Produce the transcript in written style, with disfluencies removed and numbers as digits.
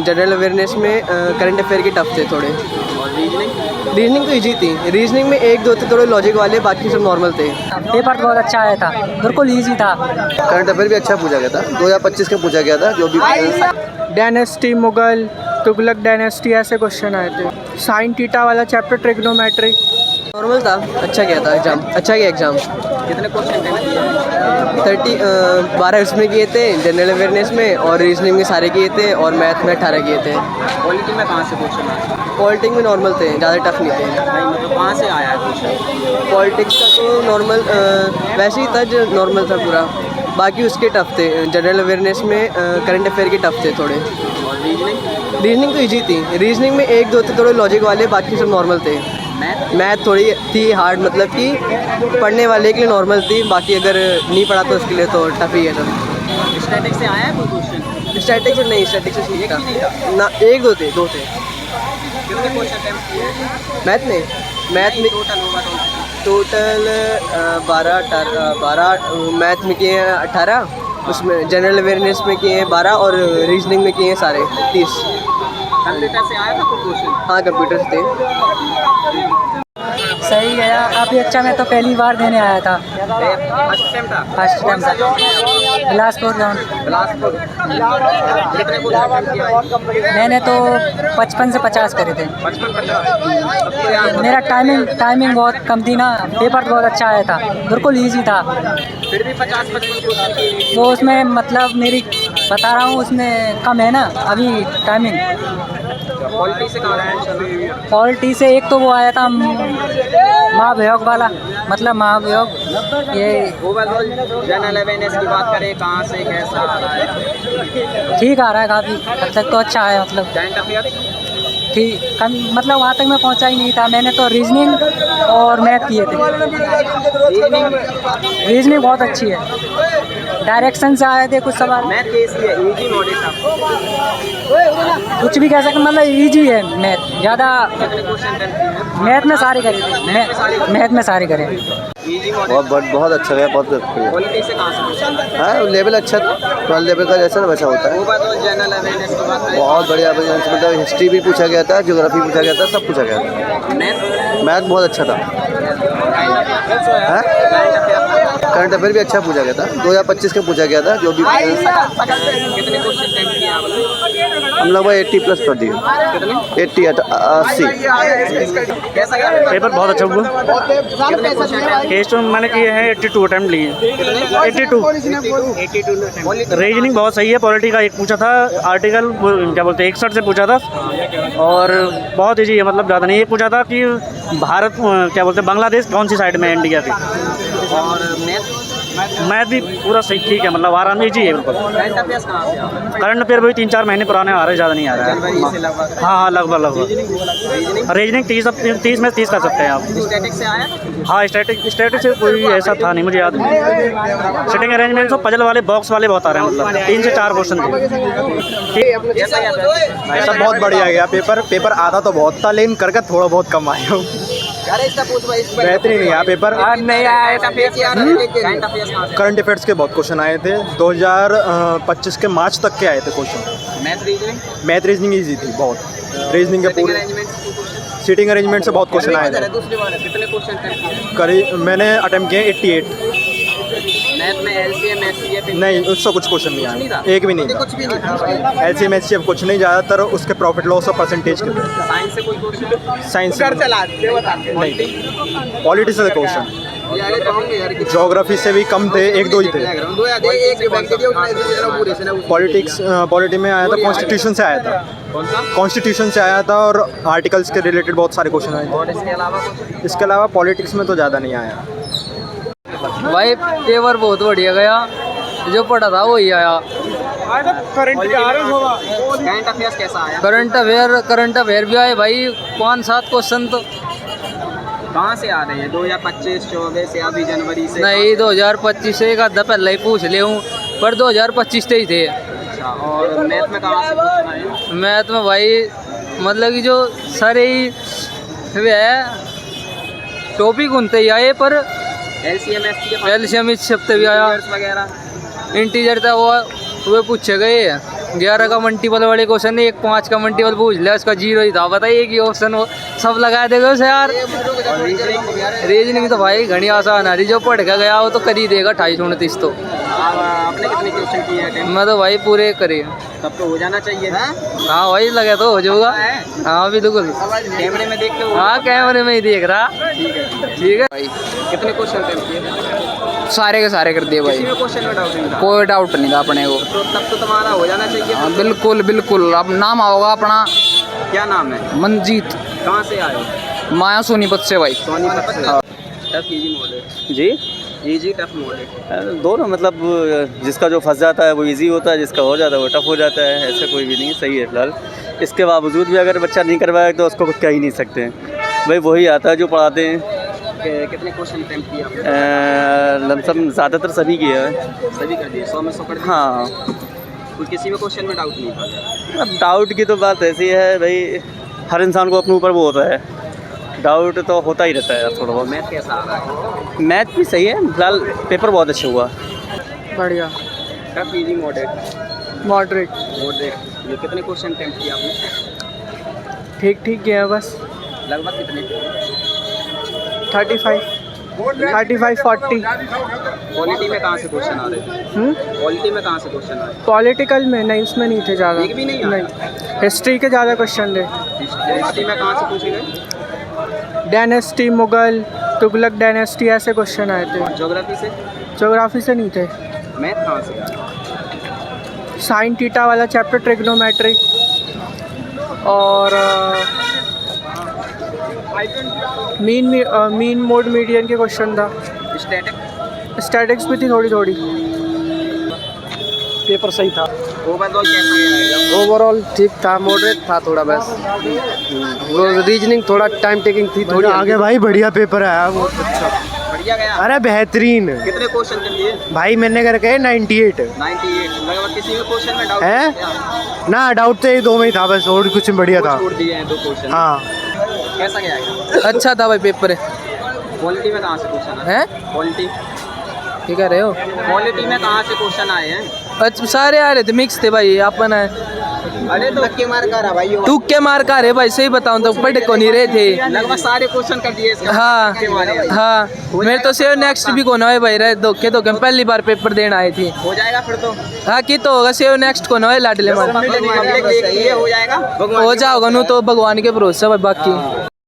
General awareness में current affair के tough थे थोड़े। और रीजनिंग? रीजनिंग तो इजी थी। रीजनिंग में एक दो थे थोड़े लॉजिक वाले, बाकी सब नॉर्मल थे। पेपर तो बहुत अच्छा आया था, बिल्कुल इजी था। करंट अफेयर भी अच्छा पूछा गया था, 2025 का पूछा गया था जो भी। डायनेस्टी, मुगल, तुगलक डायनेस्टी, ऐसे क्वेश्चन आए थे। साइन थीटा वाला चैप्टर, ट्रिग्नोमेट्री नॉर्मल था, अच्छा गया था एग्जाम, अच्छा गया एग्जाम। कितने क्वेश्चन थे? 12 उसमें किए थे जनरल अवेयरनेस में, और रीजनिंग में सारे किए थे, और मैथ में 18 किए थे। पॉलिटी में कहाँ से क्वेश्चन आया? पॉलिटिक्स में नॉर्मल थे, ज़्यादा टफ नहीं थे। नहीं मतलब कहाँ से आया है क्वेश्चन? पॉलिटिक्स का तो नॉर्मल वैसे ही था जो नॉर्मल था पूरा, बाकी उसके टफ थे। जनरल अवेयरनेस में करंट अफेयर के टफ थे थोड़े। और रीजनिंग? रीजनिंग तो इजी थी। रीजनिंग में एक दो थे थोड़े लॉजिक वाले, बाकी सब नॉर्मल थे। मैथ थोड़ी थी हार्ड, मतलब कि पढ़ने वाले के लिए नॉर्मल थी, बाकी अगर नहीं पढ़ा तो उसके लिए तो टफ ही है सब। स्टैटिक से आया है कोई क्वेश्चन? स्टैटिक से नहीं, स्टैटिक से ठीक एक भी नहीं था ना, एक दो थे। कितने क्वेश्चन अटेम्प्ट किए? मैथ में टोटल होगा टोटल 12 मैथ में किए हैं 18, उसमें जनरल अवेयरनेस में किए हैं 12, और रीजनिंग में किए हैं सारे 30। कंप्यूटर से आया था कोई क्वेश्चन? हाँ, कंप्यूटर से थे। सही गया, काफ़ी अच्छा। मैं तो पहली बार देने आया था, फर्स्ट टाइम था? फर्स्ट टाइम था। बिलासपुर जाऊँ, बिलासपुर। कितने क्वेश्चन अटेम्प्ट किया? मैंने तो 55 से 50 करे थे। 55-50? मेरा टाइमिंग बहुत कम थी ना, पेपर तो बहुत अच्छा आया था, बिल्कुल इजी था। फिर भी 50-55 क्वेश्चन? वो उसमें मतलब मेरी बता रहा हूँ, उसमें कम है ना अभी टाइमिंग। पॉलिटी से कहाँ से? पॉलिटी से एक तो वो आया था महाभियोग वाला, मतलब महाभियोग, ये ओवरऑल जनरल अवेयरनेस की बात करें, कहाँ से कैसा आ रहा है? ठीक आ रहा है, काफ़ी हद तक तो अच्छा है। मतलब करंट अफेयर? ठीक कम, मतलब वहाँ तक मैं पहुँचा ही नहीं था। मैंने तो रीजनिंग और मैथ किए थे। रीजनिंग बहुत अच्छी है, डायरेक्शन से आए थे कुछ सवाल। मैथ कैसी है? इजी मॉडल था? कुछ भी कह सकते, मतलब इजी है मैथ ज़्यादा। कितने क्वेश्चन अटेम्प्ट किए? मैथ में सारे करे थे, मैथ में सारे करे। Easy model? बहुत अच्छा गया, बहुत बढ़िया। पॉलिटी से कहाँ से क्वेश्चन? हाँ, लेवल अच्छा था, 12 लेवल का जैसा वैसा होता है। ओवरऑल जनरल अवेयरनेस की बात करें, बहुत बढ़िया, मतलब हिस्ट्री भी पूछा गया था, ज्योग्राफी पूछा गया था, सब पूछा गया था। मैथ बहुत अच्छा था। करंट अफेयर भी अच्छा पूछा गया था, 2025 का पूछा गया था जो भी। कितने क्वेश्चन अटेम्प्ट किए आपने? हम लोग 80+ कर दिए। 80 80। कैसा गया पेपर बहुत अच्छा हुआ। कितने क्वेश्चन अटेम्प्ट? टेस्ट मैंने किए हैं 82 अटैम्प्ट लिए, 82। रीजनिंग बहुत सही है। पॉलिटी का एक पूछा था आर्टिकल, क्या बोलते हैं, 61 से पूछा था, और बहुत ईजी है, मतलब ज़्यादा नहीं। ये पूछा था कि भारत, क्या बोलते हैं, बांग्लादेश कौन सी साइड में है इंडिया की। और मैथ भी पूरा सही, ठीक है, मतलब आराम ईजी है बिल्कुल। करंट अफेयर्स कहाँ से आ रहा है? करंट अफेयर भी 3-4 महीने पुराने आ रहे, ज़्यादा नहीं आ रहा जनवरी है। से लगभग? हाँ, लगभग। रीजनिंग? रीजनिंग 30 में 30 कर सकते हैं आप। स्टैटिक से आया? हाँ, स्टैटिक से कोई ऐसा था नहीं, मुझे याद नहीं। सिटिंग अरेंजमेंट, पजल वाले, बॉक्स वाले बहुत आ रहे हैं, मतलब 3 से 4 क्वेश्चन थे। कैसा गया? सब बहुत बढ़िया गया। पेपर आधा तो बहुत था, लेकिन करके थोड़ा बहुत कम आया हूँ। बेहतरीन गया पेपर। नहीं आया। करंट अफेयर्स कहाँ से? करंट अफेयर्स के बहुत क्वेश्चन आए थे, 2025 के मार्च तक के आए थे question. Math reasoning? Math reasoning easy थी बहुत। रीजनिंग के पूरे सीटिंग अरेंजमेंट से बहुत क्वेश्चन आए थे। दूसरी बार कितने क्वेश्चन अटेम्प्ट किए? मैंने अटेम्प्ट किए 88। मैथ में एलसीएम एचसीएफ? नहीं, उससे कुछ क्वेश्चन नहीं आया, एक भी नहीं कुछ भी नहीं था। था। LCM HCF कुछ नहीं, ज़्यादातर उसके प्रॉफिट लॉस और परसेंटेज के थे। साइंस से कोई क्वेश्चन? साइंस से नहीं, पॉलिटी से क्वेश्चन। ज्योग्राफी से भी कम थे, 1-2 ही थे। पॉलिटी में आया था, कॉन्स्टिट्यूशन से आया था। कॉन्स्टिट्यूशन से आया था, और आर्टिकल्स के रिलेटेड बहुत सारे क्वेश्चन आए और इसके अलावा थे। इसके अलावा पॉलिटिक्स में तो ज़्यादा नहीं आया। भाई पेपर बहुत बढ़िया गया, जो पढ़ा था वही आया। करंट अफेयर्स कैसा आया? करंट अफेयर भी आए भाई, 5-7 क्वेश्चन तो। कहाँ से आ रहे हैं? 2025, 24 या अभी जनवरी से? नहीं, 2025 से एक आधा पहले ही पूछ ले हूँ, पर 2025 से ही थे। अच्छा, और मैथ में कहाँ से क्वेश्चन आए? मैथ में भाई मतलब कि जो सारे ही वे है टॉपिक उनते ही आए, पर एलसीएम इस हफ्ते भी आया। वगैरह इंटीजर था वो पूछे गए। 11 का मल्टीपल वाले क्वेश्चन, एक 5 का मल्टीपल पूछ लिया, उसका 0 ही था। बताइए एक ही ऑप्शन हो, सब लगा देगा उसे यार। रीजनिंग तो भाई घनी आसान है, जो पढ़ के गया वो तो कर ही देगा 28-29 तो। आपने कितने क्वेश्चन किए हैं? मैं तो भाई पूरे करे। तब तो हो जाना चाहिए। हाँ वही लगे तो हो जाऊगा। हाँ बिल्कुल, कैमरे में देख के हो। हाँ कैमरे में ही देख रहा। ठीक है भाई। कितने क्वेश्चन अटेम्प्ट किए? सारे के सारे कर दिए भाई, किसी में क्वेश्चन में डाउट नहीं था? कोई डाउट नहीं था अपने को। तो तब तो तुम्हारा हो जाना चाहिए। हाँ बिल्कुल बिल्कुल। अब नाम होगा अपना क्या नाम है? मंजीत, कहाँ से आए हो? माया सोनीपत से भाई। सोनीपत से। टफ इजी मोड है? जी इजी टफ मोड है? दोनों, मतलब जिसका जो फंस जाता है वो इजी होता है, जिसका हो जाता है वो टफ हो जाता है। ऐसे कोई भी नहीं, सही है फिलहाल। इसके बावजूद भी अगर बच्चा नहीं करवाए तो उसको कुछ कह ही नहीं सकते हैं। भाई वही आता है जो पढ़ाते हैं। कितने क्वेश्चन अटेम्प्ट किए आपने? लमसम ज़्यादातर सभी किए हैं। सभी कर दिए? 100 में 100 कर दिए? हाँ, कोई किसी में क्वेश्चन में डाउट नहीं था? अब डाउट की तो बात ऐसी है भाई, हर इंसान को अपने ऊपर वो होता है, डाउट तो होता ही रहता है यार थोड़ा बहुत। मैथ कैसा आ रहा है? मैथ भी सही है फिलहाल, पेपर बहुत अच्छा हुआ। बढ़िया। Tough easy moderate? Moderate. Moderate. ये कितने क्वेश्चन अटेम्प्ट किए आपने? ठीक ठीक गया बस। लगभग कितने? 35 40। क्वालिटी में कहाँ से क्वेश्चन आ रहे थे? क्वालिटी में कहाँ से क्वेश्चन आ रहे पॉलिटिकल में नहीं, इसमें नहीं थे ज़्यादा। एक भी नहीं आया? हिस्ट्री के ज़्यादा क्वेश्चन थे। हिस्ट्री में कहाँ से पूछे गए? डायनेस्टी, मुगल, तुगलक डायनेस्टी, ऐसे क्वेश्चन आए थे। ज्योग्राफी से? ज्योग्राफी से नहीं थे। मैथ कहाँ से? साइन थीटा वाला चैप्टर, ट्रिग्नोमेट्री, और मीन मोड मीडियन के क्वेश्चन था। स्टैटिक? स्टैटिक्स भी थी थोड़ी थोड़ी। पेपर सही था। ओवरऑल कैसा गया? ओवरऑल ठीक था, मॉडरेट था थोड़ा बस। वो रीजनिंग थोड़ा टाइम टेकिंग थी थोड़ी। आगे भाई बढ़िया पेपर आया वो। बढ़िया गया? अरे बेहतरीन। कितने क्वेश्चन कर लिए? भाई मैंने करके 98 लगभग किसी भी क्वेश्चन में डाउट है ना। डाउट तो ये 2 में ही था बस, और कुछ बढ़िया था। छोड़ दिए हैं 2 क्वेश्चन। हाँ कैसा गया? अच्छा था भाई पेपर। क्वालिटी में कहाँ से क्वेश्चन आए? हैं? क्वालिटी? क्या कह रहे हो? क्वालिटी में कहाँ से क्वेश्चन आए हैं? अच्छा सारे आ रहे थे, मिक्स थे भाई। अपन अरे तो तुक्के मार कर भाई। तुक्के मार का रहे भाई, सही बताऊं तो पढ़ को नहीं रहे थे। लगभग सारे क्वेश्चन कर दिए इसके। हाँ हाँ, मेरे तो सेव नेक्स्ट भी कौन है भाई, रहे धोखे धोखे में पहली बार पेपर देना आई थी। हो जाएगा फिर तो। हाँ की तो होगा, सेव नेक्स्ट कौन है लाडले मार। पब्लिक देख रही है, हो जाएगा। हो जाओगा नू तो भगवान के भरोसे भाई। बाकी